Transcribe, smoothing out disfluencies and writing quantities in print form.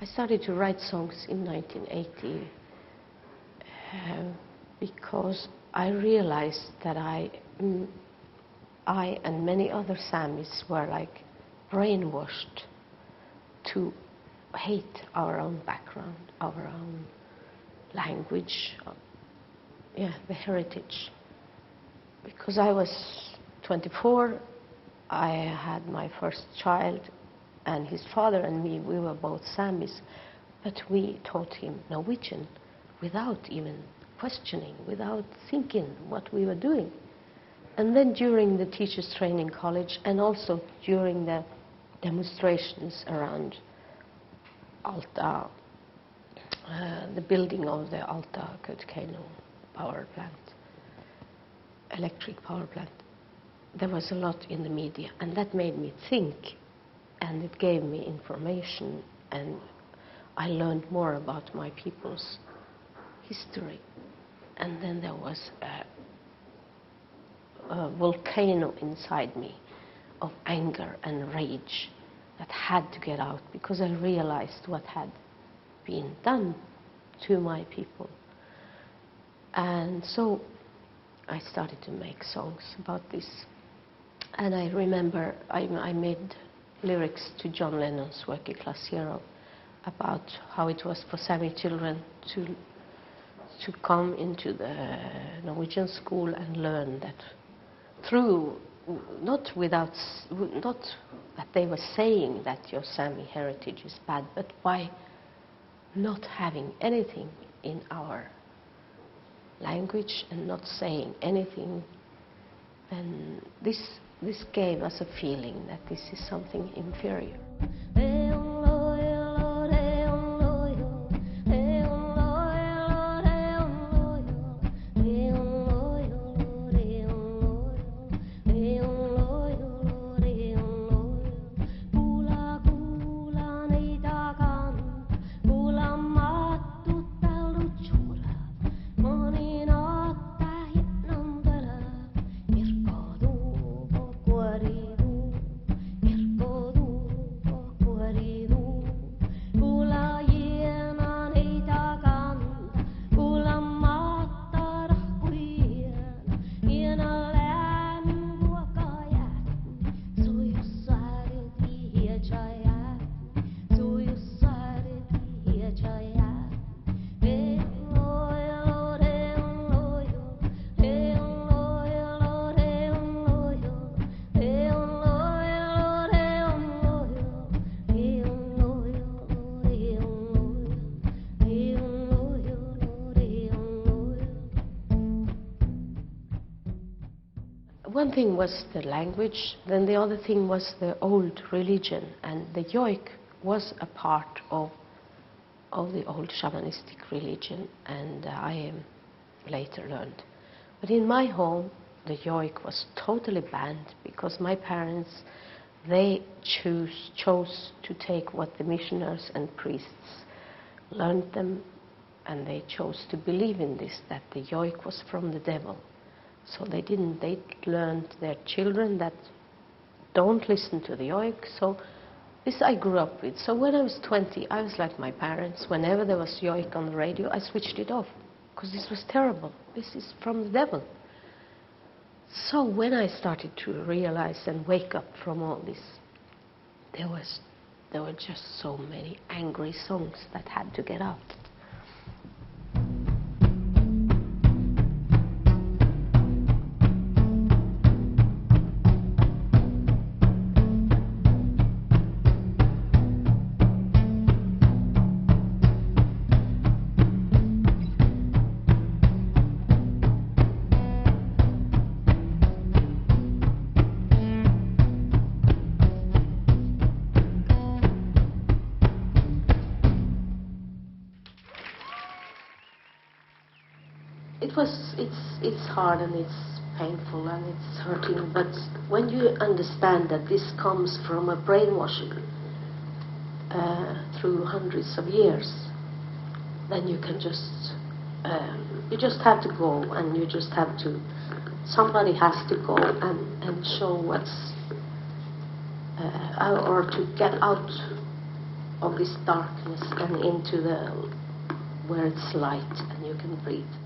I started to write songs in 1980 because I realized that I and many other Samis were like brainwashed to hate our own background, our own language, the heritage. Because I was 24, I had my first child, and his father and me, we were both Samis, but we taught him Norwegian without even questioning, without thinking what we were doing. And then during the teachers' training college, and also during the demonstrations around Alta, the building of the Alta Kautokeino power plant, electric power plant, there was a lot in the media, and that made me think, and it gave me information, and I learned more about my people's history. And then there was a volcano inside me of anger and rage that had to get out, because I realized what had been done to my people. And so I started to make songs about this. And I remember I made lyrics to John Lennon's Work in Class Zero about how it was for Sami children to come into the Norwegian school and learn that through, not that they were saying that your Sami heritage is bad, but by not having anything in our language and not saying anything, then this gave us a feeling that this is something inferior. One thing was the language, then the other thing was the old religion, and the joik was a part of the old shamanistic religion, and I later learned. But in my home, the joik was totally banned, because my parents, they chose to take what the missionaries and priests learned them, and they chose to believe in this, that the joik was from the devil. So they learned their children that don't listen to the joik. So this I grew up with. So when I was 20, I was like my parents. Whenever there was joik on the radio, I switched it off, because this was terrible. This is from the devil. So when I started to realize and wake up from all this, there were just so many angry songs that had to get out. It's hard and it's painful and it's hurting, but when you understand that this comes from a brainwashing through hundreds of years, then you can you just have to go, and you just have to, somebody has to go and show what's, or to get out of this darkness and into the where it's light and you can breathe.